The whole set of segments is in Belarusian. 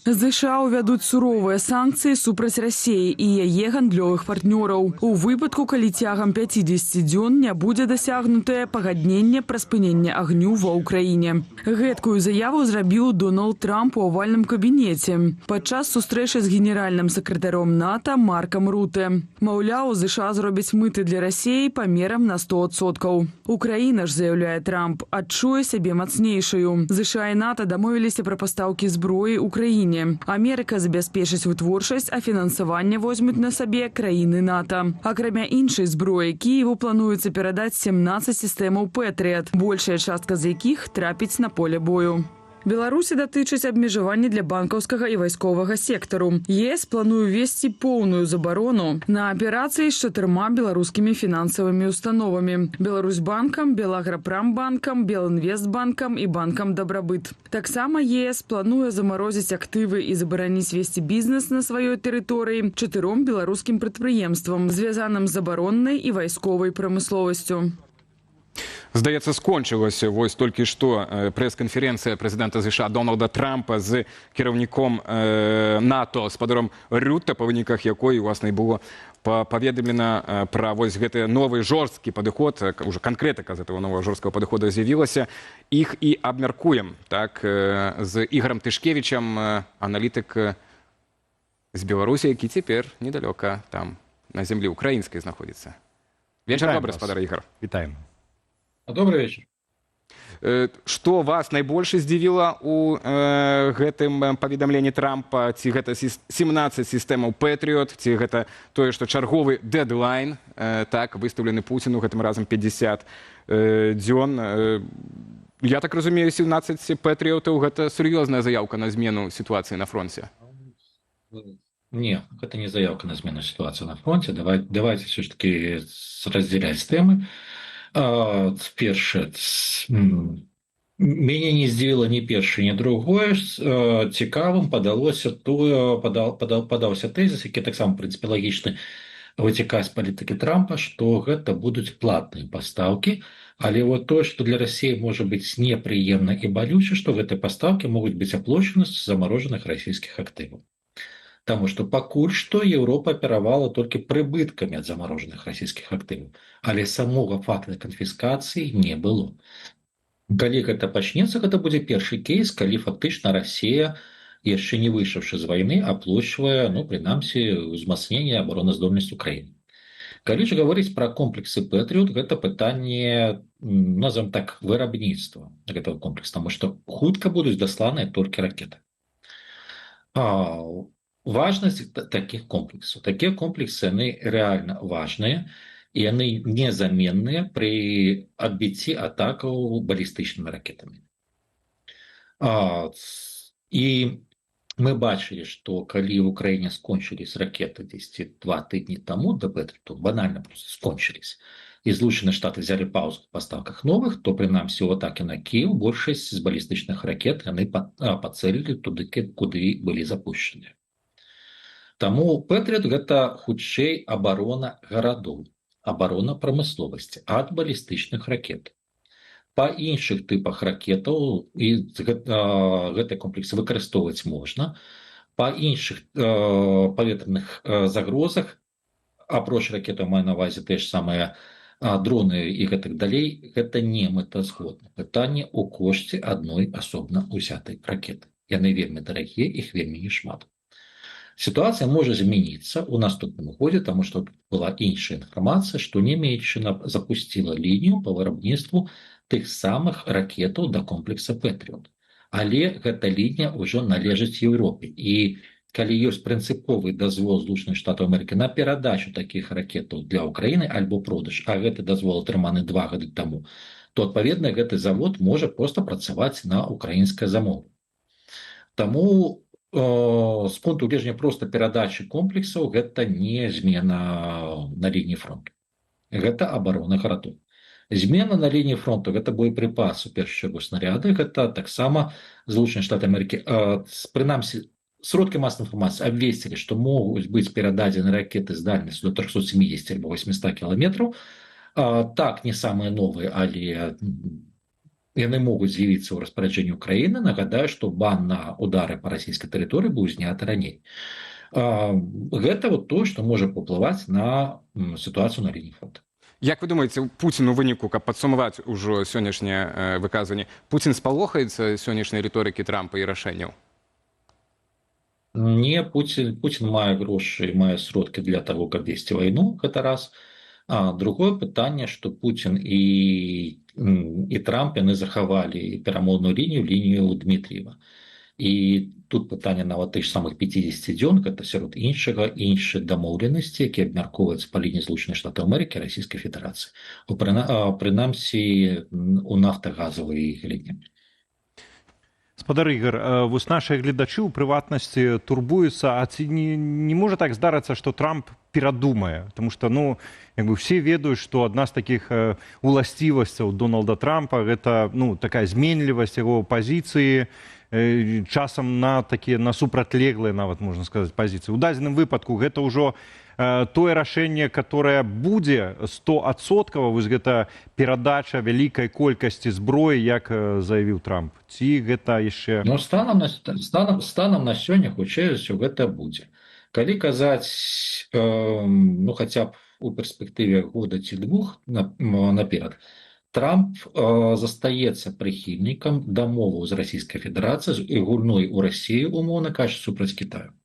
США увядуць суровыя санкцыі супраць Расіі і яе гандлёвых партнёраў. У выпадку, калі цягам 50 дзён не будзе дасягнутае пагадненне пра спыненне агню ва ўкраіне. Гэткую заяву зрабіў Дональд Трамп у авальным кабінеце падчас сустрэчы з генеральным сакратаром НАТО Маркам Руте. Маўляў, США зробяць мыты для Расіі памерам на 100%. Украіна ж, заяўляе Трамп, адчуе сябе мацнейшаю. США і НАТО дамовіліся пра пастаўкі зброі Украіне. Амерыка забяспечыць вытворчасць, а фінансаванне возьмуць на сабе краіны НАТО. Акрамя іншай зброі, Кіеву плануецца перадаць 17 сістэмаў Пэтрыят, большая частка з якіх трапіць на поле бою. Беларусі датычыць абмежаванні для банкаўскага і вайсковага сектару. ЕС плануе ввесці поўную забарону на аперацыі з 4 беларускімі фінансавымі установамі: Беларусьбанкам, Белаграпрамбанкам, Белінвестбанкам і банкам Дабрабыт. Таксама ЕС плануе замарозіць актывы і забараніць весці бізнес на сваёй тэрыторыі 4 беларускім прадпрыемствам, звязаным з абароннай і вайсковай прамысловасцю. Здаецца, скончылася вось толькі што прэс-канферэнцыя прэзідэнта США Дональда Трампа з кіраўніком НАТО спадаром Рюта, па выніках якой, уласна, і было паведамлена пра вось гэты новы жорсткі падыход, уже канкрэтыка з этого нового жорсткага падыхода з'явілася. Іх і абмяркуем, так, з Ігорам Тышкевічам, аналітык з Беларусі, які цяпер недалёка там, на зямлі украінскай знаходзіцца. Вечар добры, спадар Ігор. Вітаем. Добрый вечер. Што вас найбольш здзівіла ў гэтым паведамленні Трампа? Ці гэта 17 сістэмаў Пэтрыот, ці гэта тое, што чарговы дэдлайн, так, выстаўлены Пуціну гэтым разам 50 дзён. Я так разумею, 17 Пэтрыотаў гэта сур'ёзная заяўка на змену сітуацыі на фронце. Не, это не заявка на змену ситуации на фронте. Давайте все-таки разделять темы. Перше, мяне не здзівіла ні першае, ні другое. Цікавым падаўся тэзіс, які таксама, в прынцыпе, лагічны, вытекае з палітыкі Трампа, што гэта будуць платныя пастаўкі, але вот тое, што для Расіі можа быць непрыемна і балюча, што гэтыя пастаўкі могуць быць аплочаны з замарожаных расійскіх актываў. Таму што пакуль што Еўропа аперавала толькі прыбыткамі ад замарожаных расійскіх актываў, але самога факта канфіскацыі не было. Калі гэта пачнецца, гэта будзе першы кейс, калі фактычна Расія, яшчэ не выйшаўшы з вайны, аплочвае, прынамсі, узмацненне абароназдольнасці Украіны. Калі ж гаварыць пра комплексы Пэтрыот, гэта пытанне, назовем так, вырабніцтва гэтага комплекса, таму што хутка будуць дасланыя толькі ракеты. Важнасць такіх комплексаў. Такія комплексы, яны рэальна важныя, і яны незаменныя пры адбіцці атакаў балістычнымі ракетамі. І мы бачылі, што калі ў Украіне скончылись ракеты 2 тыдні таму да Пэтрыоту, банальна просто скончылись, і Злучаныя Штаты взяли паузу в поставках новых, то прынамсі ў атакі на Кіев большасць з балістычных ракет яны пацэлілі туды, куды былі запущеныя. Таму Пэтрыот гэта хутчэй абарона гарадоў, абарона прамысловасці ад балістычных ракет. Па іншых тыпах ракетаў і гэты комплекс выкарыстоўваць можна. Па іншых паветраных загрозах, апроч ракетаў, маю на ўвазе тыя ж самыя дроны і гэтак далей, гэта не мэтазгодна. Пытанне ў кошце адной асобна ўзятай ракеты. Яны вельмі дарагія, іх вельмі нешмат. Ситуация может измениться у наступным годзе, тому што была іншая інфармацыя, што Нямецчына запустила лінію па вырабніцтву тых самых ракетаў да комплекса Пэтрыот. Але гэта лінія ўжо належыць Еўропе. І калі ёсць прынцыповы дазвол Злучаных Штатаў Амерыкі на перадачу такіх ракетаў для Украіны альбо продаж, а гэты дазвол атрыманы 2 гады таму, то, адпаведна, гэты завод можа проста працаваць на украінскае замову. Таму з пункту гледжання проста перадачы комплексаў гэта не змена на лініі фронту. Гэта абарона гарадоў. Змена на лініі фронту гэта боепрыпасы, у першую чаргу снаряды, гэта таксама Злучаныя Штаты Амерыкі. Прынамсі, сродкі масавай інфармацыі абвесцілі, што могуць быць перададзены ракеты з дальнасцю до 370 альбо 800 кіламетраў. Так, не самыя новыя, але яны могуць з'явіцца ў распараджэнні Украіны. Нагадаю, што бан на удары па расійскай тэрыторыі быў зняты раней. Гэта вот тое, што можа паўплываць на сітуацыю на лініі фронту. Як вы думаеце, Пуцін у выніку, каб падсумаваць ужо сённяшняе выказванне, Пуцін спалохаецца сённяшняй рыторыкі Трампа і рашэнняў? Не, Пуцін мае грошы, мае сродкі для таго, каб весці вайну, гэта раз. А другое пытанне, што Пуцін і Трамп яны захавалі перамоўную лінію Дмітріева. І тут пытанне нават тых самых 50 дзён, гэта сярод іншага іншыя дамоўленасці, якія абмяркоўваюцца па лініі Злучаных Штатаў Амерыкі і Расійскай Федэрацыі. Прынамсі у нафтагазавай галіне. Спадар Ігор, вось нашыя гледачы ў прыватнасці турбуюцца, а ці не можа так здарыцца, што Трамп перадумае? Таму што, все ведаюць, што адна з такіх уласцівасцяў Дональда Трампа гэта, такая зменлівасць яго пазіцыі, часам на супрацьлеглыя, нават можна сказаць, пазіцыі. У дадзеным выпадку гэта ўжо тое рашэнне, которое будзе 100%, вось гэта перадача вялікай колькасці зброі, як заявіў Трамп. Ці гэта яшчэ... Станам на сёння, хутчэй за ўсё, гэта будзе. Калі казаць, хаця б у перспектыве года ці двух наперад, Трамп застаецца прыхільнікам дамоваў з Расійскай Федэрацыяй і гульной у Расіі, умоўна кажучы, супраць Кітаю.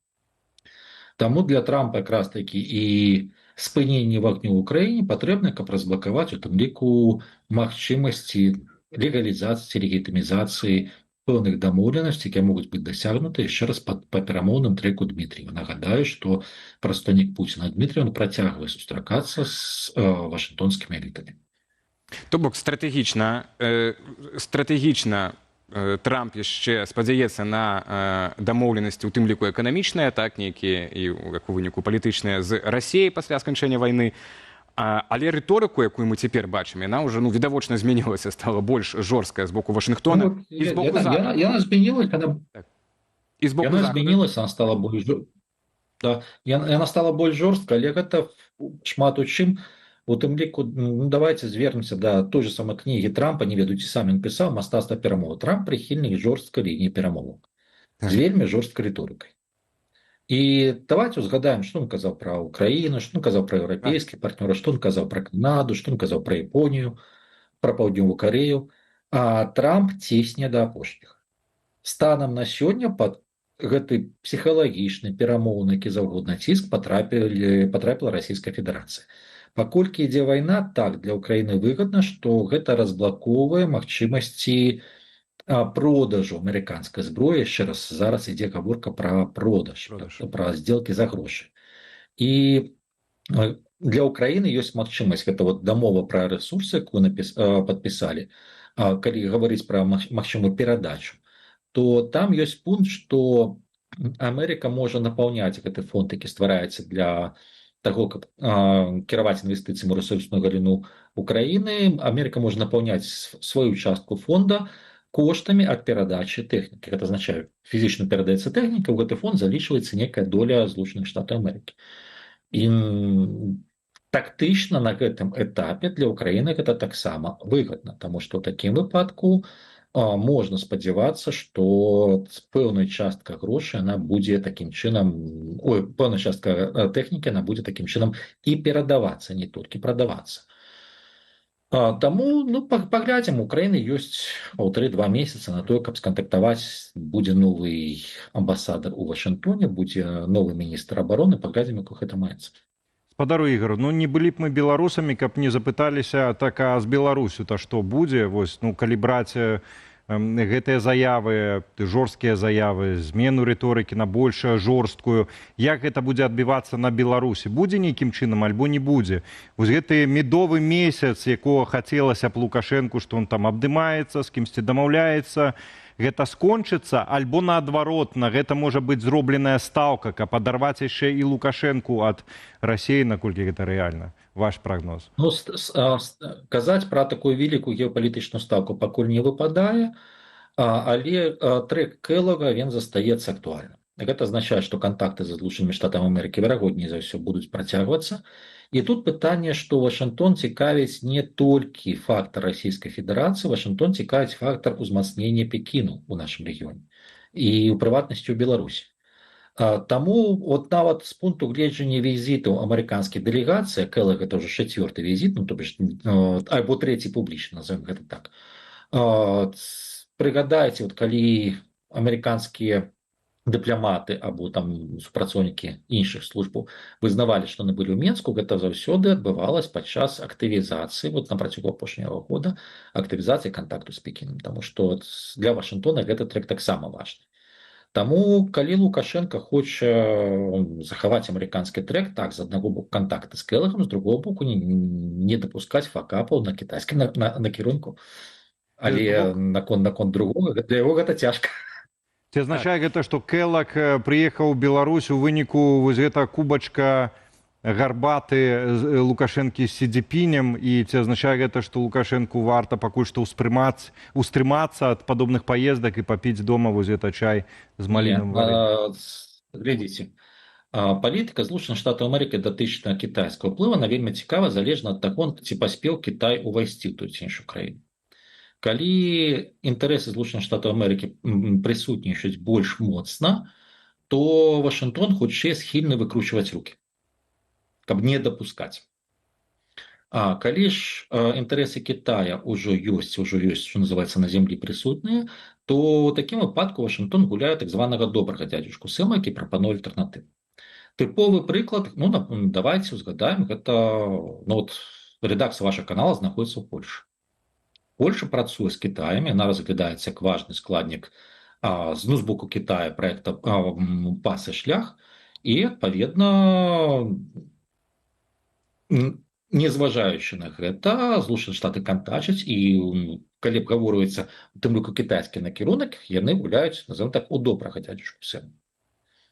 Таму для Трампа якраз такі і спыненне вагню ў Украіне патрэбна, каб разблакаваць у тым ліку магчымасці легалізацыі, легітымізацыі пэўных дамоўленасцей, якія могуць быць дасягнуты яшчэ раз па перамоўным трэку Дмітріева. Нагадаю, што прадстаўнік Пуціна Дмітріева працягвае сустракацца з вашынгтонскімі элітамі. То бок стратэгічна Трамп яшчэ спадзяецца на дамоўленасці, у тым ліку эканамічныя, так, нейкія і як у выніку палітычныя з Расіяй пасля сканчэння вайны. Але рыторыку, якую мы цяпер бачым, яна ўжо відавочна змянілася, стала больш жорсткая з боку Вашынгтона і з боку Захаду. Яна змянілася, яна стала больш жорсткай, але гэта шмат у чым. У тым ліку, давайте звернемся да той же самой кнігі Трампа, не ведаю, ці сам ён пісаў «Мастацтва перамовы». Трамп прыхільнік жорсткай лініі перамоваў з вельмі жорсткай рыторыкай. І давайте узгадаем, што ён казаў пра Украіну, што ён казаў пра еўрапейскіх партнёраў, што ён казаў пра Канаду, што ён казаў пра Японію, пра Паўднёвую Карею. А Трамп цісне да апошніх. Станам на сёння пад гэты псіхалагічны, перамоўны, які заўгодна ціск патрапіла Расійская Федэрацыя. Паколькі ідзе вайна, так, для Украіны выгадна, што гэта разблакоўвае магчымасці продажу амерыканскай зброі. Яшчэ раз, зараз ідзе гаворка пра продаж, пра здзелкі за грошы. І для Украіны ёсць магчымасць, гэта дамова пра рэсурсы, якую падпісалі, калі гаварыць пра магчымую перадачу, то там ёсць пункт, што Амерыка можа напаўняць гэты фонд, які ствараецца для таго, каб кіраваць інвестыцыямі ў рэсурсную галіну Украіны. Амерыка можа напаўняць сваю частку фонда коштамі ад перадачы тэхнікі. Гэта азначае, фізічна перадаецца тэхніка, у гэты фонд залічваецца некая доля Злучаных Штатаў Амерыкі. І тактычна на гэтым этапе для Украіны гэта таксама выгадна, таму што ў такім выпадку можна спадзявацца, што пэўная частка грошай она будзе такім чынам, пэўная частка тэхнікі она будзе такім чынам і перадавацца, не толькі прадавацца. Таму, паглядзім, у Украіны ёсць 1,5-2 месяцы на тое, каб скантактаваць. Будзе новы амбасадар у Вашынгтоне, будзе новы міністр абароны, паглядзім, як гэта маецца. Спадару Ігор, не былі б мы беларусамі, каб не запыталіся, так, а з Беларусю то што будзе? Вось, калі браць гэтыя заявы, жорсткія заявы, змену рыторыкі на больш жорсткую, як гэта будзе адбівацца на Беларусі? Будзе нейкім чынам альбо не будзе? Вось гэты медовы месяц, якога хацелася б Лукашэнку, што он там абдымаецца, з кімсьці дамаўляецца, гэта скончыцца, альбо наадварот, на гэта можа быць зробленая стаўка, каб адарваць яшчэ і Лукашэнку ад Расіі, наколькі гэта рэальна? Ваш прагноз. Казаць пра такую вялікую геапалітычную стаўку пакуль не выпадае, але трэк Келлога, ён застаецца актуальным. Гэта азначае, што кантакты з Злучанымі Штатамі Амерыкі верагодней за ўсё будуць працягвацца. І тут пытанне, што Вашынгтон цікавіць не толькі фактар Расійскай Федэрацыі, Вашынгтон цікавіць фактар узмацнення Пекіну ў нашым рэгіёне і ў прыватнасці ў Беларусі. Таму от нават з пункту гледжання візітаў амерыканскіх дэлегацый, Келлог гэта ўжо 4-й візіт, ну, то бишь, альбо 3-й публічна, назовем гэта так. Прыгадайце, вот калі амерыканскія дыпламаты або там супрацоўнікі іншых службаў вызнавалі, што яны былі ў Менску, гэта заўсёды адбывалася падчас актывізацыі, вот на працягу апошняга года, актывізацыі кантакту з Пекіном, таму што для Вашынгтона гэта трек таксама важны. Таму, калі Лукашенко хоча захаваць амерыканскі трек, так, з аднаго боку кантакты з Келлогом, з другого боку не дапускаць факапаў на кітайскім накірунку. Але наконт другого, для яго гэта цяжка. Ці азначае гэта, што Келлог прыехаў у Беларусь у выніку вось гэта кубачка гарбаты Лукашэнкі з Сі-Дзіпінем, і ці азначае гэта, што Лукашэнку варта пакуль што устрымацца ад падобных паездак і папіць дома вось гэта чай з малінам? Глядзіце, палітыка Злучаных Штатаў Амерыкі датычна кітайскага ўплыву, она вельмі цікава, залежна ад таго, ці паспеў Кітай увайсці ў тую ці іншую краіну. Калі інтарэсы Злучаных Штатаў Амерыкі прысутнічаюць больш моцна, то Вашынгтон хутчэй схільны выкручваць рукі, каб не дапускаць. А калі ж інтарэсы Китая ўжо ёсць, што называецца, на зямлі прысутныя, то ў такім выпадку Вашынгтон гуляе так званага добрага дядзюшку Сэма, які прапануе альтэрнатыву. Тыповы прыклад, ну, давайте узгадаем, гэта, ну, вот, рэдакцыя вашага канала знаходіцца ў Польшы. Польша працуе з Кітаем, яна разглядаецца як важны складнік з боку Китая проекта «Пас і шлях», і, адпаведна, незважаючы на гэта, Злучаныя Штаты кантачаць, і калі абгаворваецца у тым ліку кітайскі накірунак, яны гуляюць, назовем так, у добрага дядзюшку Сэма.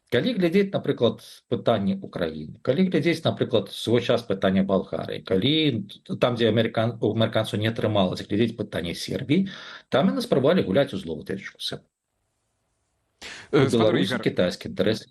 Калі глядзець, напрыклад, пытанне Украіны, калі глядзець, напрыклад, свой час пытання Балгарыі, калі там, дзе амерыканцу не атрымалася глядзець пытанне Сербіі, там яны спрабавалі гуляць у злову дядзюшку Сэма. У Беларусі кітайскі інтарэс.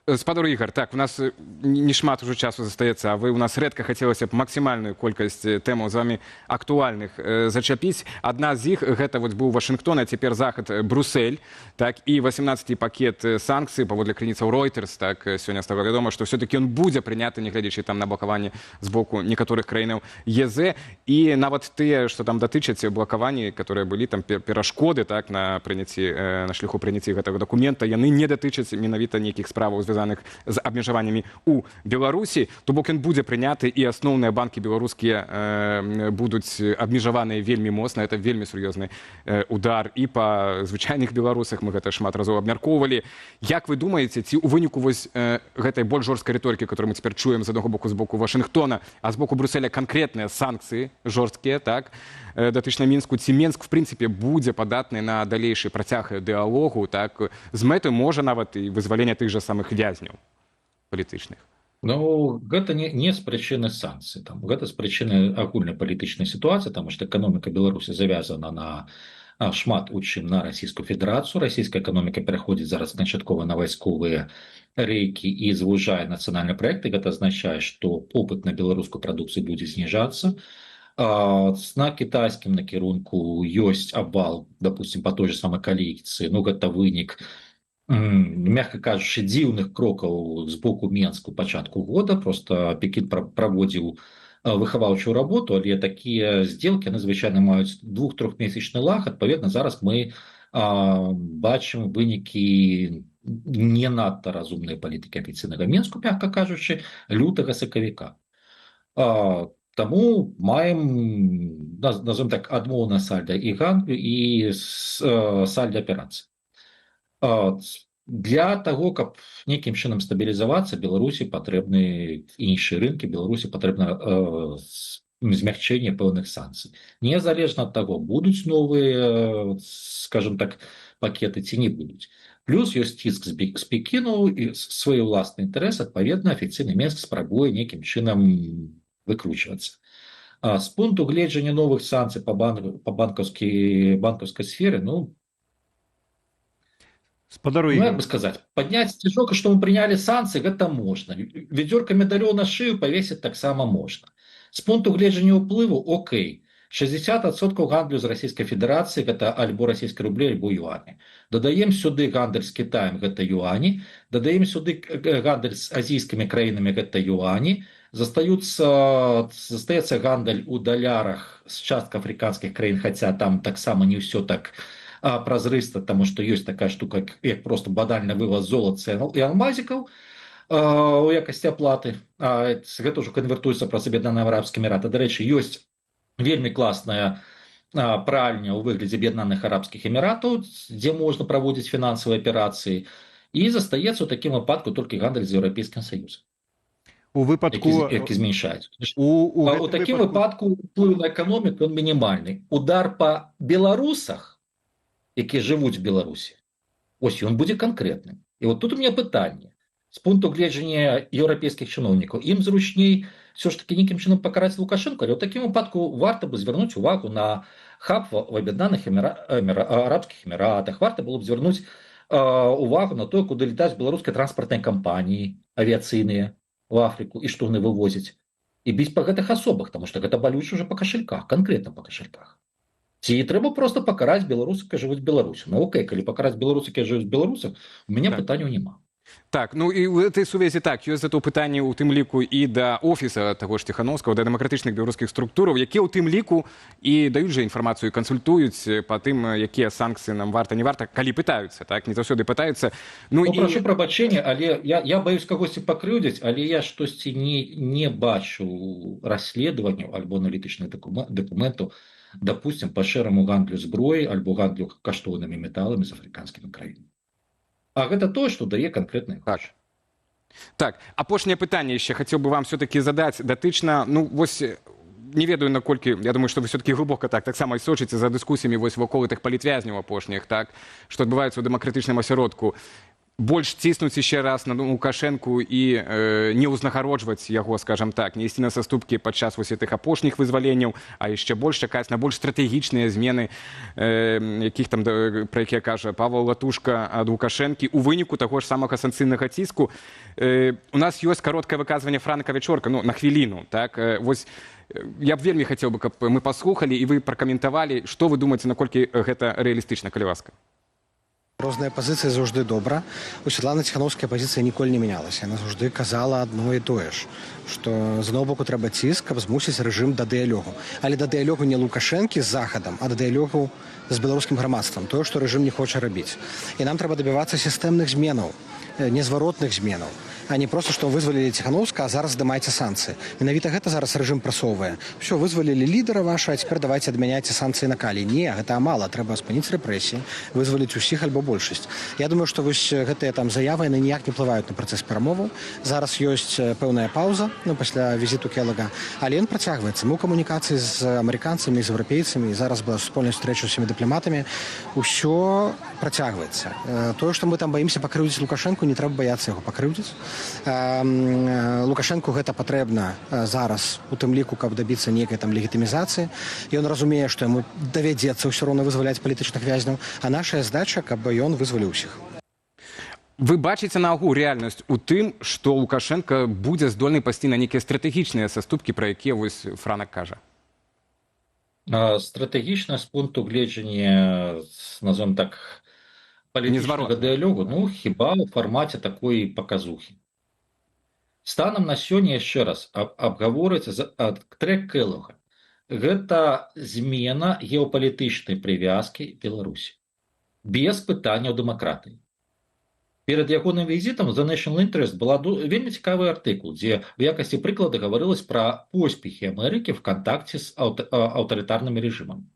Спадар Ігор, так, у нас не шмат уже часу застаецца, а вы у нас рэдка хацелася б максімальную колькасць тэмаў з вами актуальных зачапіць. Адна з іх, гэта вот быў Вашынгтон, а цяпер захад Брюссель, так, і 18-й пакет санкцый, паводле крыніцаў Reuters, так, сёння стала вядома, што все-таки ён будзе прыняты, нягледзячы там на блакаванне з боку некаторых краінаў ЕЗ, і нават тыя, што там датычаць блакаванні, которые былі там перашкоды, так, на шляху прыняцці гэтага дакумента, яны не датычаць менавіта нейкіх справаў звязаных з абмежаваннямі ў Беларусі, то бок ён будзе прыняты, і асноўныя банкі беларускія будуць абмежаваныя вельмі моцна. Это вельмі сур'ёзны удар і па звычайных беларусах, мы гэта шмат разоў абмяркоўвалі. Як вы думаеце, ці ў выніку вось гэтай больш жорсткай рыторыкі, которую мы цяпер чуем з аднаго боку з боку Вашынгтона, а з боку Брюсселя канкрэтныя санкцыі жорсткія, так, датычна Мінску, ці Мінск в прынцыпе будзе падатны на далейшы працяг дыалогу, так, з мэтай можа нават і вызвалення тых жа самых вязняў палітычных? Ну, гэта не з прычыны санкцый, гэта з прычыны агульнай палітычнай сітуацыі, таму што эканоміка Беларусі завязана на шмат у чым на Расійскую Федэрацыю. Расійская эканоміка пераходзіць зараз канчаткова на вайсковыя рэйкі і звужае нацыянальныя праекты. Гэта азначае, што попыт на беларускую прадукцыю будзе зніжацца. На кітайскім накірунку ёсць абвал, допустим, по той же самой коаліцыі. Ну, гэта вынік, мягка кажучы, дзіўных крокаў з боку Менску пачатку года. Просто Пекін праводзіў выхаваўчую работу, але такія здзелкі, яны звычайна маюць 2-3-месячны лаг. Адпаведна, зараз мы бачым вынікі не надта разумнай палітыкі афіцыйнага Менску, мягка кажучы, лютага сакавіка. Таму маем, назовем так, адмоўна сальда і гандлю і сальда аперацыі. Для таго, каб нейкім чынам стабілізавацца, Беларусі патрэбны іншыя рынкі, Беларусі патрэбна змягчэнне пэўных санкцый. Незалежна ад таго, будуць новыя, скажем так, пакеты ці не будуць. Плюс ёсць ціск з Пекіну і свае ўласныя інтарэсы, адпаведна, афіцыйны Мінск спрабуе нейкім чынам выкручвацца. З пункту гледжання новых санкцый па банкаўскай сферы, ну, Спадару Ну, как Ігор, бы сказать, поднять стежок, что мы приняли санкции, это можно. Ведерко медалёў на шею повесить так само можно. С пункту гледжання ўплыву, окей. 60% гандлю з Расійскай Федэрацыі гэта альбо расійскі рублі, альбо юані. Дадаем сюды гандаль з Китаем, гэта юані. Дадаем сюды гандаль з азійскімі краінамі, гэта юані. Застаецца гандаль у далярах з частка афрыканскіх краін, хаця там таксама не ўсё так празрыста, тому што ёсць такая штука, як просто бадальны вываз золаца і алмазікаў у якасці аплаты. Гэта ўжо канвертуецца праз Аб'яднаныя Арабскія Эміраты. Дарэчы, ёсць вельмі класная пральня ў выглядзе Аб'яднаных Арабскіх Эміратаў, дзе можна праводзіць фінансавыя аперацыі, і застаецца ў такім выпадку толькі гандаль з Еўрапейскім Саюзам, у выпадку... які зменшаецца. У У такім выпадку ўплыў на эканоміку ён мінімальны. Удар па беларусах, якія жывуць в Беларусі, ось ён будзе канкрэтным. І вот тут у меня пытанне. З пункту гледжання еўрапейскіх чыноўнікаў, ім зручней все ж таки нейкім чынам пакараць Лукашенко, але ў такім выпадку варта бы звярнуць увагу на хаб в Аб'яднаных Арабскіх Эміратах, варта было б звярнуць увагу на то, куды летаюць беларускія транспартныя кампаніі авіяцыйныя в Афрыку і што яны вывозяць. І біць па гэтых асобах, таму што гэта балюча ўжо па кашальках, канкрэтна па кашальках. Ці трэба просто пакараць беларусаў, якія жывуць Беларусі. Ну окей, калі пакараць беларусаў, якія жывуць Беларусі, у мяне пытанняў няма. Так, ну і ў гэтай сувязі так, ёсць зато пытанне ў тым ліку і да офіса таго ж Ціханаўскага, да дэмакратычных беларускіх структураў, якія ў тым ліку і даюць жа інфармацыю, кансультуюць па тым, якія санкцыі нам варта, не варта, калі пытаюцца, так, не заўсёды пытаюцца. Ну, прашу прабачэння, але я баюсь кагосьці пакрыўдзіць, але я штосьці не бачу расследаванняў альбо аналітычных дакументаў, допустим, по шэрому гандлю зброі альбо гандлю каштоўнымі металамі з афрыканскімі краінамі. А гэта тое, што дае канкрэтныя грошы. Так, апошняе пытанне яшчэ хацеў бы вам все-таки задаць датычна, ну вось не ведаю наколькі, я думаю, што вы все-таки глыбока таксама і сочыце за дыскусіямі вось вакол тых палітвязняў апошніх, так, што адбываецца ў дэмакратычным асяродку. Больш ціснуць яшчэ раз на Лукашэнку і не ўзнагароджваць яго, скажам так, не ісці на саступкі падчас вось тых апошніх вызваленняў, а яшчэ больш чакаць на больш стратэгічныя змены, якіх там, пра якія кажа Павел Латушка, ад Лукашэнкі у выніку таго ж самага санкцыйнага ціску. У нас ёсць кароткае выказванне Франка Вячорка, ну, на хвіліну, так, вось я б вельмі хацеў бы, каб мы паслухалі і вы пракаментавалі, што вы думаеце, наколькі гэта рэалістычна, калі ласка. Розныя пазіцыі заўжды добра. У Святланы Ціханаўскай пазіцыя ніколі не мянялася. Яна заўжды казала адно і тое ж, што з аднаго боку трэба ціск, каб змусіць рэжым да дыялогу. Але да дыялогу не Лукашэнкі з захадам, а да дыялогу з беларускім грамадствам, тое, што рэжым не хоча рабіць. І нам трэба дабівацца сістэмных зменаў, незваротных зменаў, а не просто, што вызвалілі Ціханаўска, а зараз здымайце санкцыі. Менавіта гэта зараз рэжым прасоўвае. Усё, вызвалілі лідара ваша, а цяпер давайце адмяняйце санкцыі на калі. Не, гэта мала, трэба спыніць рэпрэсіі, вызваліць усіх альбо большасць. Я думаю, што вось гэтыя там заявы, яны ніяк не ўплываюць на працэс перамоваў. Зараз ёсць пэўная паўза, ну, пасля візіту Келага, але ён працягваецца. Мы ў камунікацыі з амерыканцамі, з еўрапейцамі, і зараз была супольная сустрэча з усімі дыпламатамі, усё працягваецца. Тое, што мы там баімся пакрыўдзіць Лукашэнку, не трэба баяцца яго пакрыўдзіць. Лукашэнку гэта патрэбна зараз у тым ліку, каб дабіцца нейкай там легітымізацыі. Ён разумее, што яму давядзецца ўсё роўна вызваляць палітычных вязняў, а нашая здача, каб ён вызваліў усіх. Вы бачыце наогул рэальнасць у тым, што Лукашенко будзе здольны пайсці на нейкія стратэгічныя саступкі, пра якія вось Франак кажа? Стратэгічна з пункту гледжання, назовем так, палітычнага дыялогу, ну, хіба ў фармаце такой паказухі. Станам на сёння, яшчэ раз, абгаворыцца трэк Келага. Гэта змена геапалітычнай прывязкі Беларусі. Без пытанняў дэмакратыі. Перад ягоным візітам The National Interest была вельмі цікавы артыкул, дзе в якасці прыклада гаварылась пра поспехі Амерыкі в кантакце з аўтарытарнымі рэжымамі.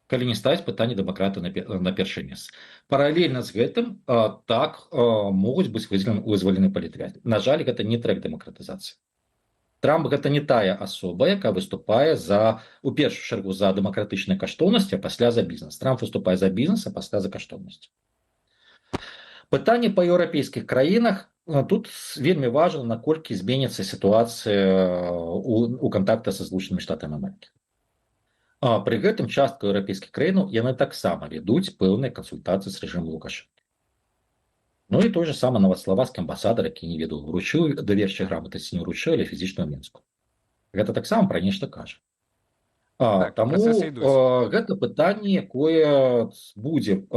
Калі не ставіць пытанне дэмакраты на першае месца. Паралельна з гэтым так могуць быць вызвалены палітвязні. На жаль, гэта не трэк дэмакратызацыі. Трамп гэта не тая асоба, якая выступае у першую чаргу за дэмакратычныя каштоўнасці, а пасля за бізнес. Трамп выступае за бізнес, а пасля за каштоўнасці. Пытанне па еўрапейскіх краінах, тут вельмі важна, наколькі зменіцца сітуацыя у кантактах са Злучанымі Штатамі Амерыкі. Пры гэтым частка еўрапейскіх краінаў яны таксама вядуць пэўныя кансультацыі з рэжымам Лукашэнкі. Ну і той же самий новословацький амбасадар, який не ведаў вручыў даверчай грамотнасці, не ўручыў, але фізічную менску. Гэта таксама пра нешта кажа. Так, Таму працэсы ідуць. гэта пытанне, якое будзе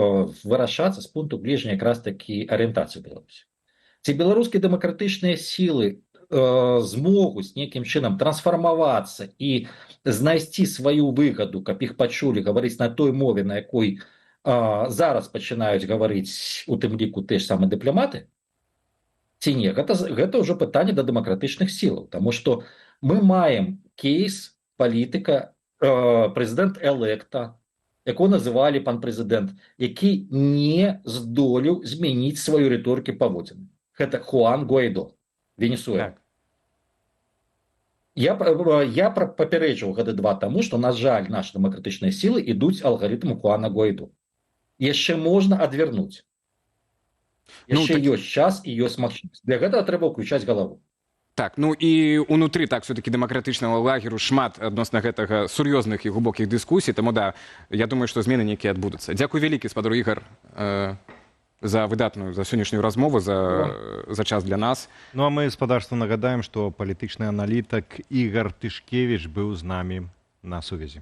вырашацца з пункту гледжання якраз такі арыентацыі Беларусі. Ці беларускія дэмакратычныя сілы змогуць нейкім чынам трансфармавацца і знайсці сваю выгаду, каб іх пачулі гаварыць на той мове, на якой зараз пачынаюць гаварыць у тым ліку тыя ж самыя дыпламаты, ці не, гэта ўжо пытанне да дэмакратычных сілаў, таму што мы маем кейс палітыка, прэзідэнт электа, якого называлі пан прэзідэнт, які не здолеў змяніць сваю рыторыкі паводзіны. Гэта Хуан Гуайдо, Венесуэла. Так. Я папярэджваў гады 2 таму, што, на жаль, нашы дэмакратычныя сілы ідуць алгарытму Хуана Гуайдо. Яшчэ можна адвярнуць. Яшчэ ёсць час і ёсць магчымасць. Для гэтага трэба ўключаць галаву. Так, ну і унутры так все-таки дэмакратычнага лагеру шмат адносна гэтага сур'ёзных і глыбокіх дыскусій, таму да, я думаю, што змены нейкія адбудуцца. Дзякуй вялікі, спадар Ігар, за выдатную, за сённяшнюю размову, за час для нас. Ну а мы, спадарству, нагадаем, што палітычны аналітык Ігар Тышкевіч быў з намі на сувязі.